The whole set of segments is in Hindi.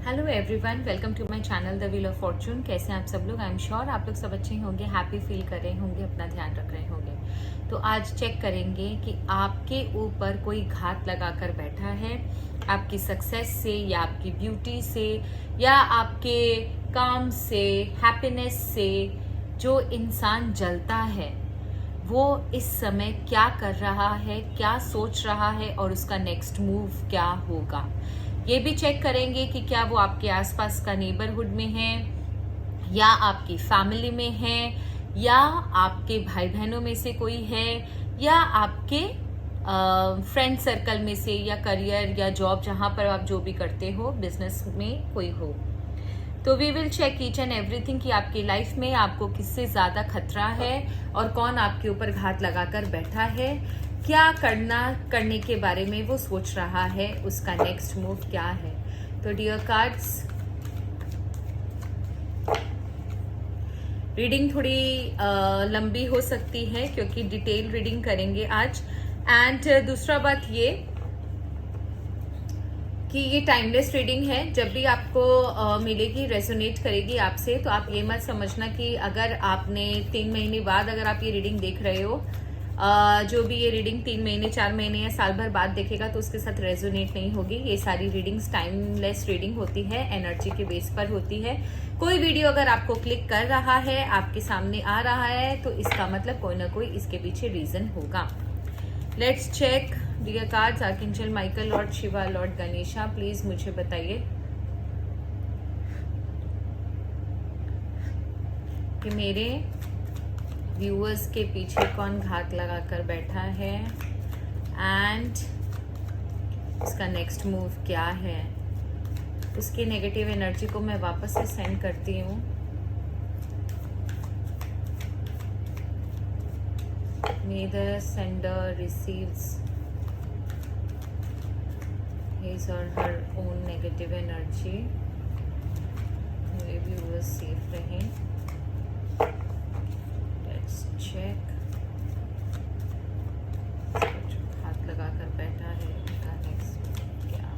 Hello everyone, welcome to my channel the wheel of fortune. कैसे हैं आप सब लोग? आई एम श्योर आप लोग सब अच्छे होंगे, हैप्पी फील कर रहे होंगे, अपना ध्यान रख रहे होंगे। तो आज चेक करेंगे कि आपके ऊपर कोई घात लगाकर बैठा है आपकी सक्सेस से या आपकी ब्यूटी से या आपके काम से, हैप्पीनेस से। जो इंसान जलता है वो इस समय क्या कर रहा है, क्या सोच रहा है और उसका नेक्स्ट मूव क्या होगा। ये भी चेक करेंगे कि क्या वो आपके आसपास का नेबरहुड में है या आपकी फैमिली में है या आपके भाई बहनों में से कोई है या आपके फ्रेंड सर्कल में से या करियर या जॉब जहाँ पर आप जो भी करते हो, बिजनेस में कोई हो। तो we will check each and everything कि आपकी लाइफ में आपको किससे ज़्यादा खतरा है और कौन आपके ऊपर घात लगाकर बैठा है, क्या करने के बारे में वो सोच रहा है, उसका नेक्स्ट मूव क्या है। तो डियर कार्ड्स, रीडिंग थोड़ी लंबी हो सकती है क्योंकि डिटेल रीडिंग करेंगे आज। एंड दूसरा बात ये कि ये टाइमलेस रीडिंग है। जब भी आपको मिलेगी, रेजोनेट करेगी आपसे, तो आप ये मत समझना कि अगर आपने 3 महीने बाद अगर आप ये रीडिंग देख रहे हो, जो भी ये रीडिंग 3 महीने, 4 महीने या साल भर बाद देखेगा तो उसके साथ रेजोनेट नहीं होगी। ये सारी रीडिंग्स टाइमलेस रीडिंग होती है, एनर्जी के बेस पर होती है। कोई वीडियो अगर आपको क्लिक कर रहा है, आपके सामने आ रहा है, तो इसका मतलब कोई ना कोई इसके पीछे रीजन होगा। Let's check dear cards. Archangel Michael, lord Shiva, lord Ganesha, please मुझे बताइए कि मेरे व्यूअर्स के पीछे कौन घात लगाकर बैठा है एंड उसका नेक्स्ट मूव क्या है। उसकी नेगेटिव एनर्जी को मैं वापस से सेंड करती हूँ। May the sender receives his or her own negative energy. मेरे व्यूअर्स सेफ रहें। Let's check. जो हाथ लगाकर बैठा है उनका नेक्स्ट क्या।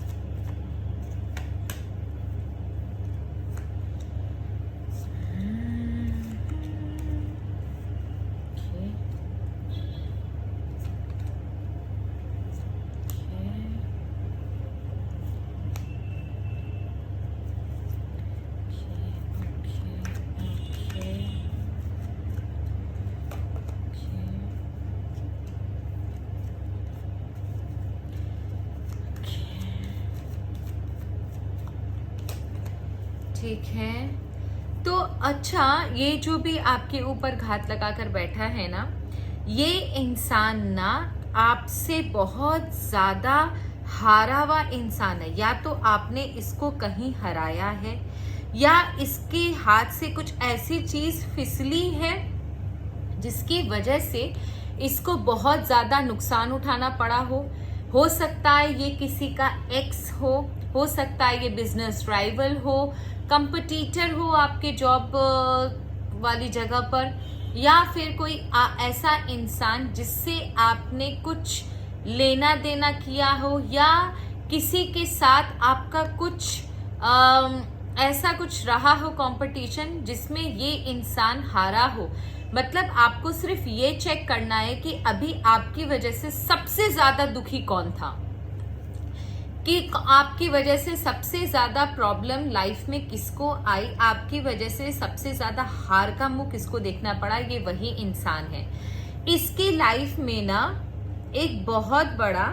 ठीक है, तो अच्छा, ये जो भी आपके ऊपर घात लगाकर बैठा है ना, ये इंसान ना आपसे बहुत ज्यादा हारा हुआ इंसान है। या तो आपने इसको कहीं हराया है या इसके हाथ से कुछ ऐसी चीज फिसली है जिसकी वजह से इसको बहुत ज्यादा नुकसान उठाना पड़ा हो सकता है ये किसी का एक्स हो सकता है ये बिजनेस राइवल हो, कंपटीटर हो आपके जॉब वाली जगह पर, या फिर कोई ऐसा इंसान जिससे आपने कुछ लेना देना किया हो या किसी के साथ आपका कुछ ऐसा कुछ रहा हो कंपटीशन जिसमें ये इंसान हारा हो। मतलब आपको सिर्फ ये चेक करना है कि अभी आपकी वजह से सबसे ज्यादा दुखी कौन था, कि आपकी वजह से सबसे ज्यादा प्रॉब्लम लाइफ में किसको आई, आपकी वजह से सबसे ज्यादा हार का मुंह किसको देखना पड़ा, ये वही इंसान है। इसकी लाइफ में ना एक बहुत बड़ा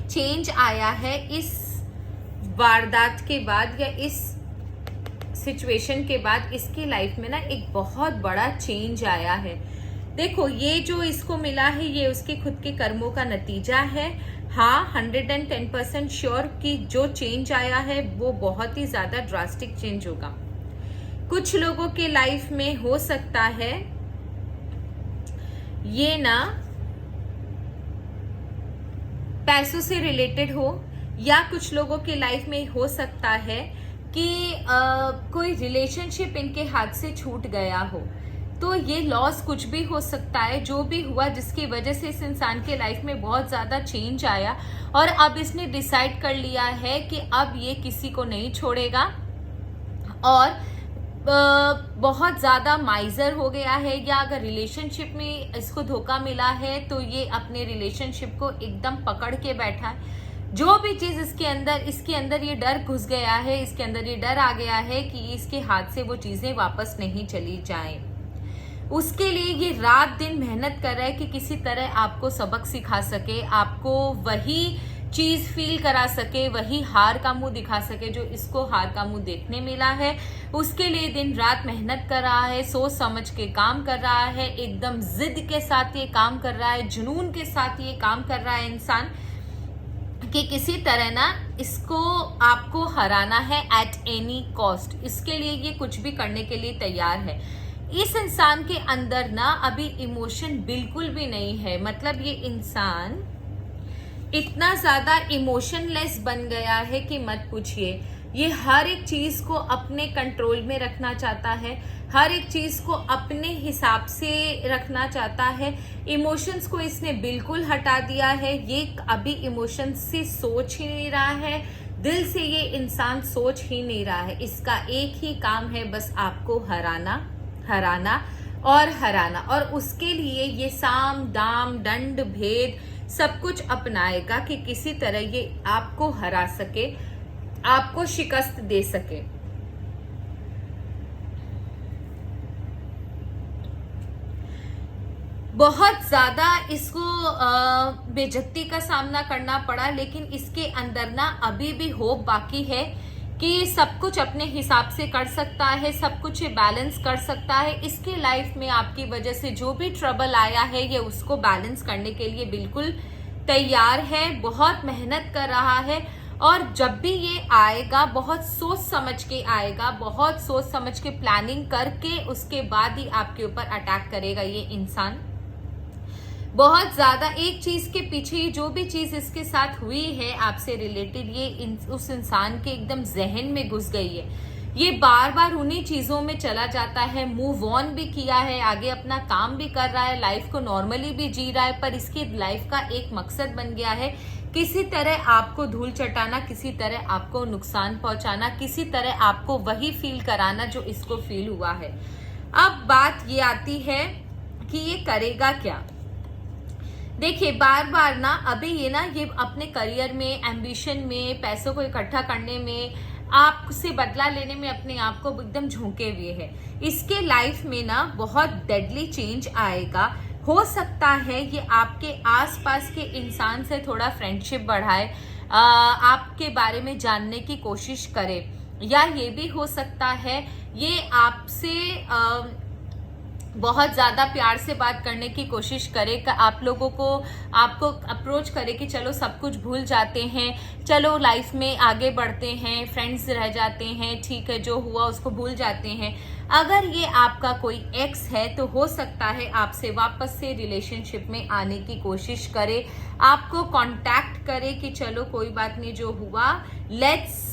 चेंज आया है इस वारदात के बाद या इस सिचुएशन के बाद। इसकी लाइफ में ना एक बहुत बड़ा चेंज आया है। देखो, ये जो इसको मिला है ये उसके खुद के कर्मों का नतीजा है। हाँ, 110% श्योर कि जो चेंज आया है वो बहुत ही ज्यादा ड्रास्टिक चेंज होगा। कुछ लोगों के लाइफ में हो सकता है ये ना पैसों से रिलेटेड हो, या कुछ लोगों के लाइफ में हो सकता है कि कोई रिलेशनशिप इनके हाथ से छूट गया हो। तो ये लॉस कुछ भी हो सकता है, जो भी हुआ जिसकी वजह से इस इंसान के लाइफ में बहुत ज़्यादा चेंज आया और अब इसने डिसाइड कर लिया है कि अब ये किसी को नहीं छोड़ेगा और बहुत ज़्यादा माइजर हो गया है, या अगर रिलेशनशिप में इसको धोखा मिला है तो ये अपने रिलेशनशिप को एकदम पकड़ के बैठा है। जो भी चीज़ इसके अंदर ये डर घुस गया है, इसके अंदर ये डर आ गया है कि इसके हाथ से वो चीज़ें वापस नहीं चली जाएं। उसके लिए ये रात दिन मेहनत कर रहा है कि किसी तरह आपको सबक सिखा सके, आपको वही चीज फील करा सके, वही हार का मुंह दिखा सके जो इसको हार का मुंह देखने मिला है। उसके लिए दिन रात मेहनत कर रहा है, सोच समझ के काम कर रहा है, एकदम जिद के साथ ये काम कर रहा है, जुनून के साथ ये काम कर रहा है इंसान कि किसी तरह ना इसको आपको हराना है एट एनी कॉस्ट। इसके लिए ये कुछ भी करने के लिए तैयार है। इस इंसान के अंदर ना अभी इमोशन बिल्कुल भी नहीं है, मतलब ये इंसान इतना ज्यादा इमोशनलेस बन गया है कि मत पूछिए। ये हर एक चीज को अपने कंट्रोल में रखना चाहता है, हर एक चीज को अपने हिसाब से रखना चाहता है। इमोशंस को इसने बिल्कुल हटा दिया है, ये अभी इमोशंस से सोच ही नहीं रहा है, दिल से ये इंसान सोच ही नहीं रहा है। इसका एक ही काम है, बस आपको हराना हराना और हराना, और उसके लिए ये साम दाम दंड भेद सब कुछ अपनाएगा कि किसी तरह ये आपको हरा सके, आपको शिकस्त दे सके। बहुत ज्यादा इसको बेइज्जती का सामना करना पड़ा, लेकिन इसके अंदर ना अभी भी होप बाकी है कि सब कुछ अपने हिसाब से कर सकता है, सब कुछ ये बैलेंस कर सकता है। इसके लाइफ में आपकी वजह से जो भी ट्रबल आया है ये उसको बैलेंस करने के लिए बिल्कुल तैयार है, बहुत मेहनत कर रहा है, और जब भी ये आएगा बहुत सोच समझ के आएगा, बहुत सोच समझ के प्लानिंग करके उसके बाद ही आपके ऊपर अटैक करेगा ये इंसान। बहुत ज्यादा एक चीज के पीछे जो भी चीज इसके साथ हुई है आपसे रिलेटेड, ये उस इंसान के एकदम जहन में घुस गई है। ये बार बार उन्हीं चीजों में चला जाता है, मूव ऑन भी किया है, आगे अपना काम भी कर रहा है, लाइफ को नॉर्मली भी जी रहा है, पर इसकी लाइफ का एक मकसद बन गया है किसी तरह आपको धूल चटाना, किसी तरह आपको नुकसान पहुंचाना, किसी तरह आपको वही फील कराना जो इसको फील हुआ है। अब बात ये आती है कि ये करेगा क्या। देखिए बार बार ना अभी ये अपने करियर में, एम्बिशन में, पैसों को इकट्ठा करने में, आपसे बदला लेने में अपने आप को एकदम झोंके हुए है। इसके लाइफ में ना बहुत डेडली चेंज आएगा। हो सकता है ये आपके आसपास के इंसान से थोड़ा फ्रेंडशिप बढ़ाए, आपके बारे में जानने की कोशिश करे, या ये भी हो सकता है ये आपसे बहुत ज्यादा प्यार से बात करने की कोशिश करे, आप लोगों को आपको अप्रोच करे कि चलो सब कुछ भूल जाते हैं, चलो लाइफ में आगे बढ़ते हैं, फ्रेंड्स रह जाते हैं, ठीक है जो हुआ उसको भूल जाते हैं। अगर ये आपका कोई एक्स है तो हो सकता है आपसे वापस से रिलेशनशिप में आने की कोशिश करे, आपको कांटेक्ट करे कि चलो कोई बात नहीं, जो हुआ let's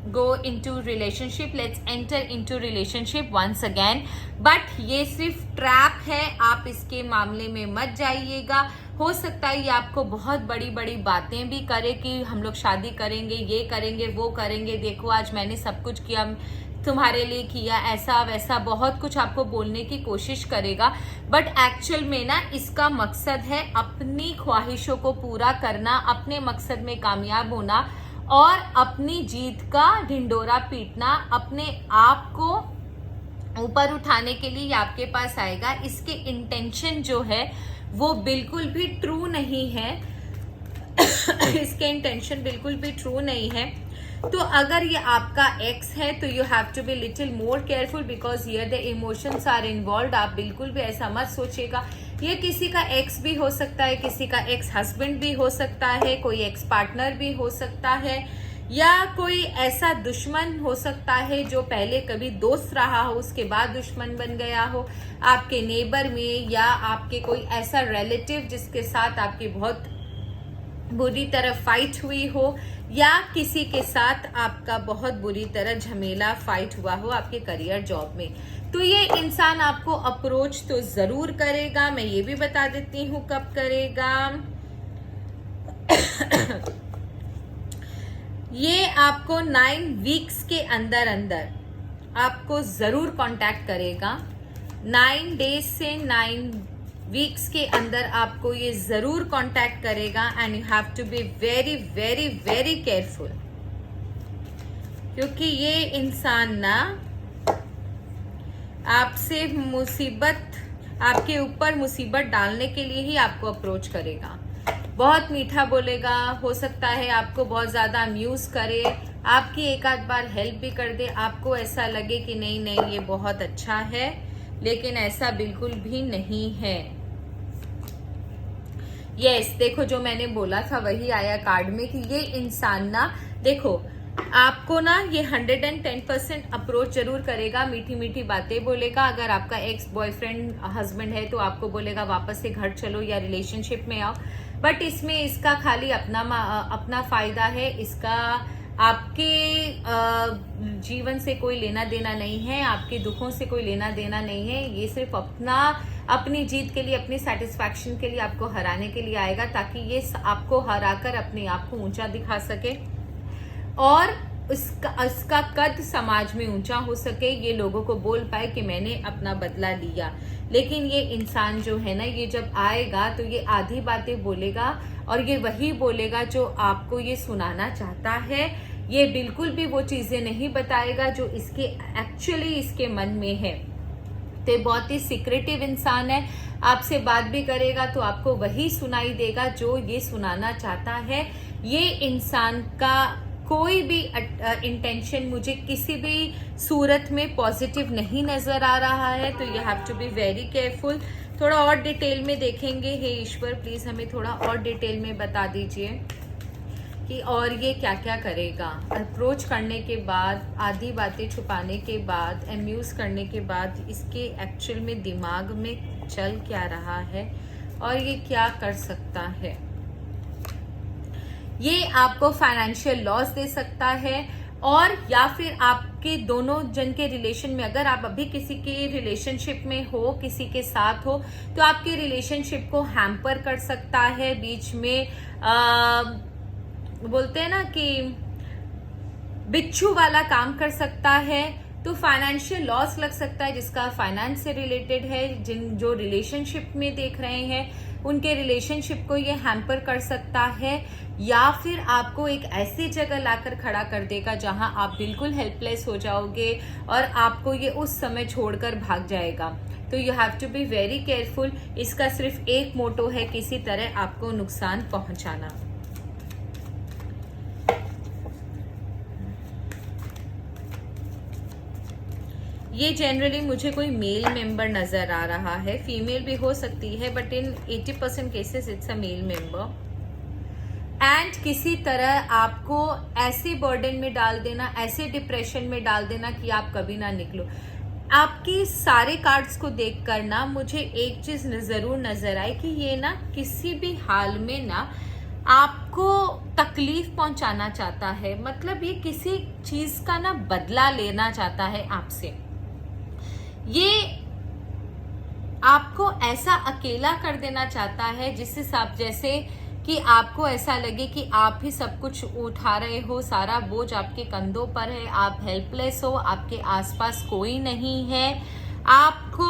go into relationship, let's enter into relationship once again। But ये सिर्फ ट्रैप है, आप इसके मामले में मत जाइएगा। हो सकता है ये आपको बहुत बड़ी बड़ी बातें भी करे कि हम लोग शादी करेंगे, ये करेंगे, वो करेंगे, देखो आज मैंने सब कुछ किया, तुम्हारे लिए किया, ऐसा वैसा बहुत कुछ आपको बोलने की कोशिश करेगा। बट एक्चुअल में ना इसका मकसद है अपनी ख्वाहिशों को पूरा करना, अपने मकसद में कामयाब होना और अपनी जीत का ढिंडोरा पीटना, अपने आप को ऊपर उठाने के लिए आपके पास आएगा। इसके इंटेंशन जो है वो बिल्कुल भी ट्रू नहीं है इसके इंटेंशन बिल्कुल भी ट्रू नहीं है। तो अगर ये आपका एक्स है तो you have to be little more careful because here the emotions are involve. आप बिल्कुल भी ऐसा मत सोचिएगा। ये किसी का एक्स भी हो सकता है, किसी का एक्स हस्बैंड भी हो सकता है, कोई एक्स पार्टनर भी हो सकता है, या कोई ऐसा दुश्मन हो सकता है जो पहले कभी दोस्त रहा हो उसके बाद दुश्मन बन गया हो, आपके नेबर में, या आपके कोई ऐसा रिलेटिव जिसके साथ आपकी बहुत बुरी तरह फाइट हुई हो, या किसी के साथ आपका बहुत बुरी तरह झमेला फाइट हुआ हो आपके करियर जॉब में, तो ये इंसान आपको अप्रोच तो जरूर करेगा। मैं ये भी बता देती हूँ कब करेगा। ये आपको 9 वीक्स के अंदर अंदर आपको जरूर कांटेक्ट करेगा। 9 डेज से 9 वीक्स के अंदर आपको ये जरूर कांटेक्ट करेगा। And you have to be very very very careful, क्योंकि ये इंसान ना आपसे मुसीबत, आपके ऊपर मुसीबत डालने के लिए ही आपको अप्रोच करेगा। बहुत मीठा बोलेगा, हो सकता है आपको बहुत ज्यादा अम्यूज करे, आपकी एक आध बार हेल्प भी कर दे, आपको ऐसा लगे कि नहीं नहीं ये बहुत अच्छा है, लेकिन ऐसा बिल्कुल भी नहीं है। यस, देखो जो मैंने बोला था वही आया कार्ड में कि ये इंसान ना, देखो आपको ना ये 110% अप्रोच जरूर करेगा, मीठी मीठी बातें बोलेगा। अगर आपका एक्स बॉयफ्रेंड हस्बैंड है तो आपको बोलेगा वापस से घर चलो या रिलेशनशिप में आओ, बट इसमें इसका खाली अपना फायदा है, इसका आपके जीवन से कोई लेना देना नहीं है, आपके दुखों से कोई लेना देना नहीं है। ये सिर्फ अपनी जीत के लिए, अपनी सेटिस्फैक्शन के लिए, आपको हराने के लिए आएगा, ताकि ये आपको हराकर अपने आप को ऊंचा दिखा सके और उसका कद समाज में ऊंचा हो सके, ये लोगों को बोल पाए कि मैंने अपना बदला लिया। लेकिन ये इंसान जो है ना, ये जब आएगा तो ये आधी बातें बोलेगा और ये वही बोलेगा जो आपको ये सुनाना चाहता है। ये बिल्कुल भी वो चीजें नहीं बताएगा जो एक्चुअली इसके मन में है। तो बहुत ही सीक्रेटिव इंसान है, आपसे बात भी करेगा तो आपको वही सुनाई देगा जो ये सुनाना चाहता है। ये इंसान का कोई भी इंटेंशन मुझे किसी भी सूरत में पॉजिटिव नहीं नजर आ रहा है, तो you have to be very careful. थोड़ा और डिटेल में देखेंगे। हे ईश्वर प्लीज हमें थोड़ा और डिटेल में बता दीजिए कि और ये क्या क्या करेगा। अप्रोच करने के बाद, आधी बातें छुपाने के बाद, अम्यूज करने के बाद, इसके एक्चुअल में दिमाग में चल क्या रहा है और ये क्या कर सकता है। ये आपको फाइनेंशियल लॉस दे सकता है, और या फिर आपके दोनों जन के रिलेशन में, अगर आप अभी किसी के रिलेशनशिप में हो, किसी के साथ हो, तो आपके रिलेशनशिप को हैम्पर कर सकता है। बीच में बोलते हैं ना कि बिच्छू वाला काम कर सकता है। तो फाइनेंशियल लॉस लग सकता है जिसका फाइनेंस से रिलेटेड है। जो रिलेशनशिप में देख रहे हैं उनके रिलेशनशिप को ये हैम्पर कर सकता है, या फिर आपको एक ऐसी जगह लाकर खड़ा कर देगा जहां आप बिल्कुल हेल्पलेस हो जाओगे और आपको ये उस समय छोड़कर भाग जाएगा। तो you have to be very careful. इसका सिर्फ एक मोटो है, किसी तरह आपको नुकसान पहुंचाना। ये जनरली मुझे कोई मेल मेंबर नजर आ रहा है, फीमेल भी हो सकती है, but in 80% cases it's a male member. And किसी तरह आपको ऐसे बर्डन में डाल देना, ऐसे डिप्रेशन में डाल देना कि आप कभी ना निकलो। आपकी सारे कार्ड्स को देखकर ना मुझे एक चीज जरूर नजर आई कि ये ना किसी भी हाल में ना आपको तकलीफ पहुंचाना चाहता है। मतलब ये किसी चीज का ना बदला लेना चाहता है आपसे। ये आपको ऐसा अकेला कर देना चाहता है जिस हिसाब जैसे कि आपको ऐसा लगे कि आप ही सब कुछ उठा रहे हो, सारा बोझ आपके कंधों पर है, आप हेल्पलेस हो, आपके आसपास कोई नहीं है, आपको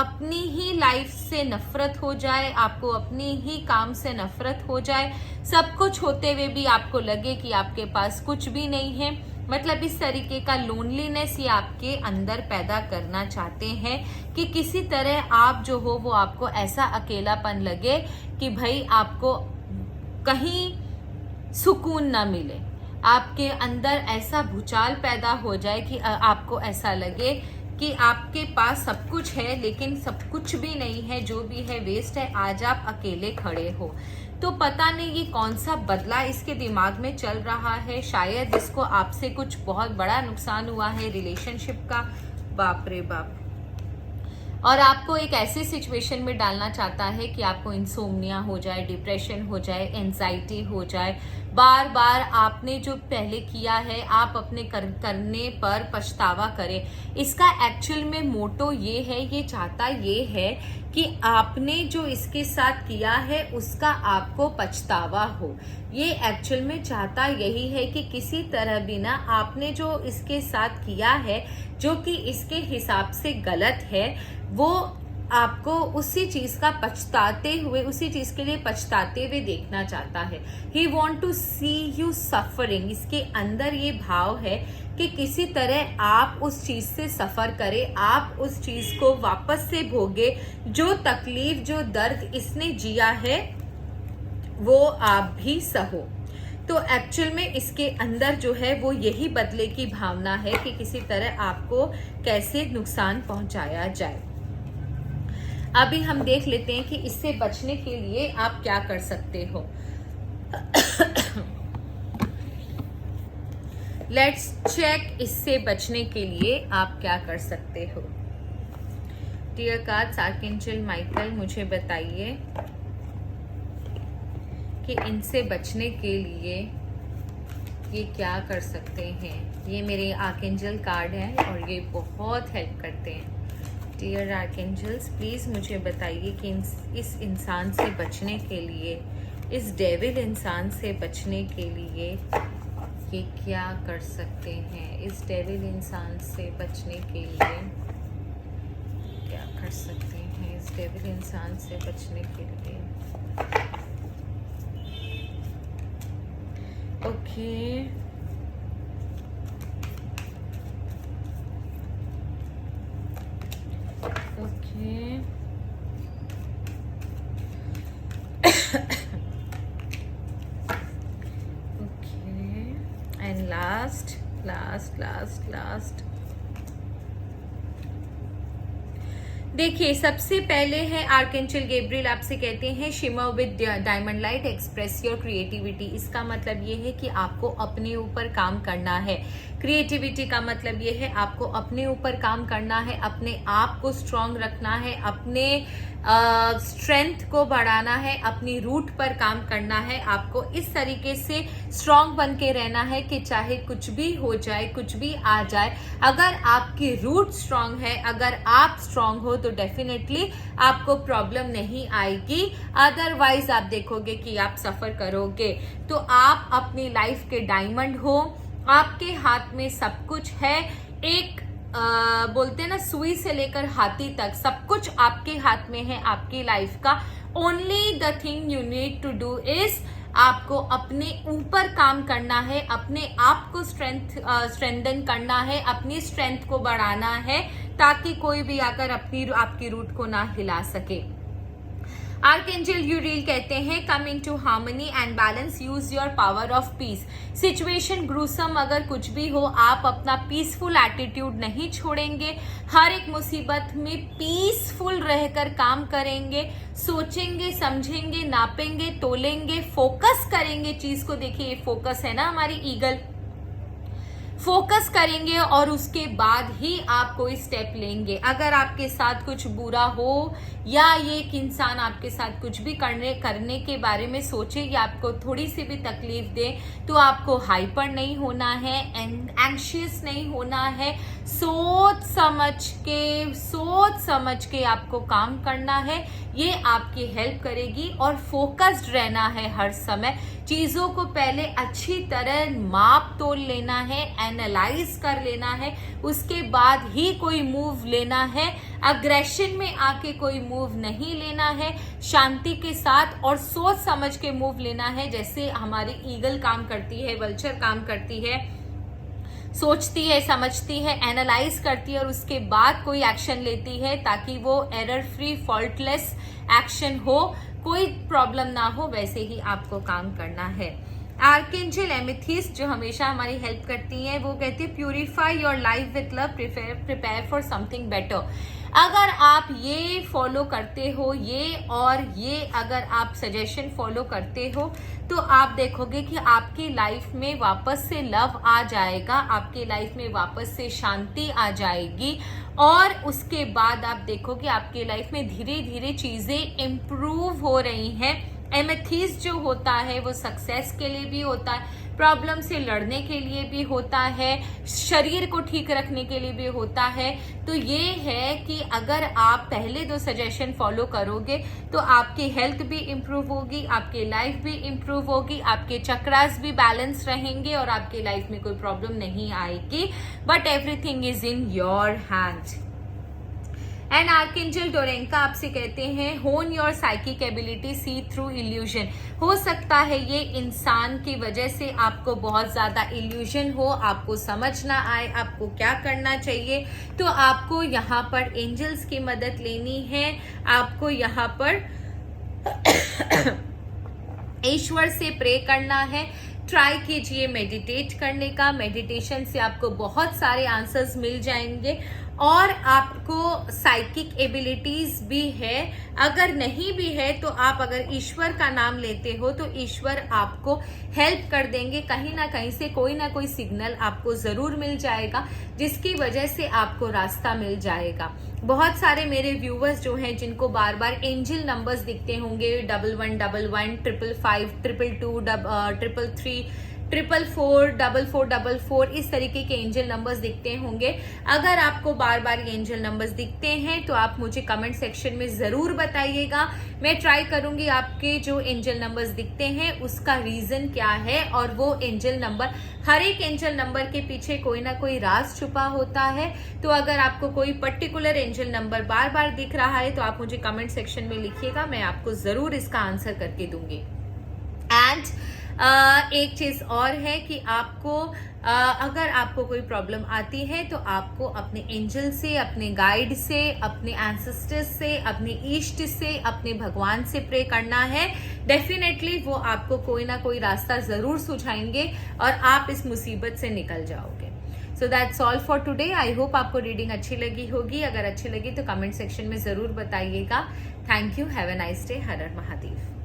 अपनी ही लाइफ से नफरत हो जाए, आपको अपनी ही काम से नफरत हो जाए, सब कुछ होते हुए भी आपको लगे कि आपके पास कुछ भी नहीं है। मतलब इस तरीके का लोनलीनेस ये आपके अंदर पैदा करना चाहते हैं कि किसी तरह आप जो हो वो आपको ऐसा अकेलापन लगे कि भाई आपको कहीं सुकून ना मिले, आपके अंदर ऐसा भूचाल पैदा हो जाए कि आपको ऐसा लगे कि आपके पास सब कुछ है लेकिन सब कुछ भी नहीं है, जो भी है वेस्ट है, आज आप अकेले खड़े हो। तो पता नहीं ये कौन सा बदला इसके दिमाग में चल रहा है। शायद इसको आपसे कुछ बहुत बड़ा नुकसान हुआ है रिलेशनशिप का। बाप रे बाप, और आपको एक ऐसे सिचुएशन में डालना चाहता है कि आपको इंसोम्निया हो जाए, डिप्रेशन हो जाए, एंजाइटी हो जाए, बार बार आपने जो पहले किया है आप अपने करने पर पछतावा करें। इसका एक्चुअल में मोटो ये है, ये चाहता ये है कि आपने जो इसके साथ किया है उसका आपको पछतावा हो। ये एक्चुअल में चाहता यही है कि किसी तरह भी ना आपने जो इसके साथ किया है जो कि इसके हिसाब से गलत है, वो आपको उसी चीज का पछताते हुए, उसी चीज के लिए पछताते हुए देखना चाहता है। He want to see you suffering. इसके अंदर ये भाव है कि किसी तरह आप उस चीज से सफर करें, आप उस चीज को वापस से भोगे, जो तकलीफ जो दर्द इसने जिया है वो आप भी सहो। तो एक्चुअल में इसके अंदर जो है वो यही बदले की भावना है कि किसी तरह आपको कैसे नुकसान पहुंचाया जाए। अभी हम देख लेते हैं कि इससे बचने के लिए आप क्या कर सकते हो। लेट्स चेक इससे बचने के लिए आप क्या कर सकते हो। डियर कार्ड्स, आर्कएंजल माइकल मुझे बताइए कि इनसे बचने के लिए ये क्या कर सकते हैं। ये मेरे आर्कएंजल कार्ड हैं और ये बहुत हेल्प करते हैं। डियर आर्कएंजल्स, प्लीज़ मुझे बताइए कि इस इंसान से बचने के लिए, इस डेविल इंसान से बचने के लिए ये क्या कर सकते हैं। इस डेविल इंसान से बचने के लिए क्या कर सकते हैं। इस डेविल इंसान से बचने के लिए okay okay okay and last देखिए, सबसे पहले है आर्कएंजल गैब्रियल आपसे कहते हैं shimmer with diamond light, express your creativity. इसका मतलब ये है कि आपको अपने ऊपर काम करना है। क्रिएटिविटी का मतलब ये है आपको अपने ऊपर काम करना है, अपने आप को स्ट्रांग रखना है, अपने स्ट्रेंथ को बढ़ाना है, अपनी रूट पर काम करना है। आपको इस तरीके से स्ट्रांग बन के रहना है कि चाहे कुछ भी हो जाए, कुछ भी आ जाए, अगर आपकी रूट स्ट्रांग है, अगर आप स्ट्रांग हो तो डेफिनेटली आपको प्रॉब्लम नहीं आएगी। अदरवाइज आप देखोगे कि आप सफर करोगे। तो आप अपनी लाइफ के डायमंड हो, आपके हाथ में सब कुछ है। एक बोलते हैं ना, सुई से लेकर हाथी तक सब कुछ आपके हाथ में है आपकी लाइफ का। Only the thing you need to do is आपको अपने ऊपर काम करना है, अपने आप को स्ट्रेंथन करना है, अपनी स्ट्रेंथ को बढ़ाना है, ताकि कोई भी आकर आपकी रूट को ना हिला सके। आर्कएंजल यूरियल कहते हैं coming to harmony and balance, use your power of peace. Situation gruesome अगर कुछ भी हो, आप अपना पीसफुल एटीट्यूड नहीं छोड़ेंगे। हर एक मुसीबत में पीसफुल रहकर काम करेंगे, सोचेंगे, समझेंगे, नापेंगे, तोलेंगे, फोकस करेंगे चीज को। देखिए, ये फोकस है ना हमारी ईगल, फोकस करेंगे और उसके बाद ही आप कोई स्टेप लेंगे। अगर आपके साथ कुछ बुरा हो या ये एक इंसान आपके साथ कुछ भी करने के बारे में सोचे या आपको थोड़ी सी भी तकलीफ दे, तो आपको हाइपर नहीं होना है, एंग्शियस नहीं होना है। सोच समझ के आपको काम करना है। ये आपकी हेल्प करेगी और फोकस्ड रहना है हर समय। चीजों को पहले अच्छी तरह माप तोल लेना है, एनालाइज कर लेना है, उसके बाद ही कोई मूव लेना है। अग्रेशन में आके कोई मूव नहीं लेना है, शांति के साथ और सोच समझ के मूव लेना है। जैसे हमारी ईगल काम करती है, वल्चर काम करती है, सोचती है, समझती है, एनालाइज करती है और उसके बाद कोई एक्शन लेती है, ताकि वो एरर फ्री, फॉल्टलेस एक्शन हो, कोई प्रॉब्लम ना हो। वैसे ही आपको काम करना है। आर्कएंजल एमेथिस्ट जो हमेशा हमारी हेल्प करती हैं, वो कहती है purify your life with love, prepare for something better. अगर आप ये फॉलो करते हो, ये अगर आप सजेशन फॉलो करते हो, तो आप देखोगे कि आपकी लाइफ में वापस से लव आ जाएगा, आपकी लाइफ में वापस से शांति आ जाएगी, और उसके बाद आप देखोगे आपकी लाइफ में धीरे धीरे चीजें इम्प्रूव हो रही हैं। एमेथिस्ट जो होता है वो सक्सेस के लिए भी होता है, प्रॉब्लम से लड़ने के लिए भी होता है, शरीर को ठीक रखने के लिए भी होता है। तो ये है कि अगर आप पहले 2 सजेशन फॉलो करोगे तो आपकी हेल्थ भी इम्प्रूव होगी, आपकी लाइफ भी इम्प्रूव होगी, आपके चक्रास भी बैलेंस रहेंगे और आपकी लाइफ में कोई प्रॉब्लम नहीं आएगी। But everything is in your hand. And archangel Dorenka आपसे कहते हैं hone your psychic ability, see through illusion. हो सकता है ये इंसान की वजह से आपको बहुत ज्यादा इल्यूजन हो, आपको समझ ना आए आपको क्या करना चाहिए, तो आपको यहाँ पर एंजल्स की मदद लेनी है, आपको यहाँ पर ईश्वर से प्रे करना है। ट्राई कीजिए मेडिटेट करने का, मेडिटेशन से आपको बहुत सारे आंसर्स मिल जाएंगे, और आपको साइकिक एबिलिटीज भी है। अगर नहीं भी है तो आप अगर ईश्वर का नाम लेते हो तो ईश्वर आपको हेल्प कर देंगे, कहीं ना कहीं से कोई ना कोई सिग्नल आपको जरूर मिल जाएगा, जिसकी वजह से आपको रास्ता मिल जाएगा। बहुत सारे मेरे व्यूवर्स जो हैं जिनको बार बार एंजल नंबर्स दिखते होंगे, 1111, 555, 222, 333, 444, 4444, इस तरीके के एंजल नंबर्स दिखते होंगे। अगर आपको बार बार ये एंजल नंबर्स दिखते हैं तो आप मुझे कमेंट सेक्शन में जरूर बताइएगा। मैं ट्राई करूंगी आपके जो एंजल नंबर्स दिखते हैं उसका रीजन क्या है, और वो एंजल नंबर, हर एक एंजल नंबर के पीछे कोई ना कोई राज छुपा होता है। तो अगर आपको कोई पर्टिकुलर एंजल नंबर बार बार दिख रहा है तो आप मुझे कमेंट सेक्शन में लिखिएगा, मैं आपको जरूर इसका आंसर करके दूंगी। एंड एक चीज और है कि आपको अगर आपको कोई प्रॉब्लम आती है तो आपको अपने एंजल से, अपने गाइड से, अपने एंसेस्टर्स से, अपने इष्ट से, अपने भगवान से प्रे करना है। डेफिनेटली वो आपको कोई ना कोई रास्ता जरूर सुझाएंगे और आप इस मुसीबत से निकल जाओगे। So that's all for today. I hope आपको रीडिंग अच्छी लगी होगी। अगर अच्छी लगी तो कमेंट सेक्शन में जरूर बताइएगा। Thank you. Have a nice day. Her her Mahadev.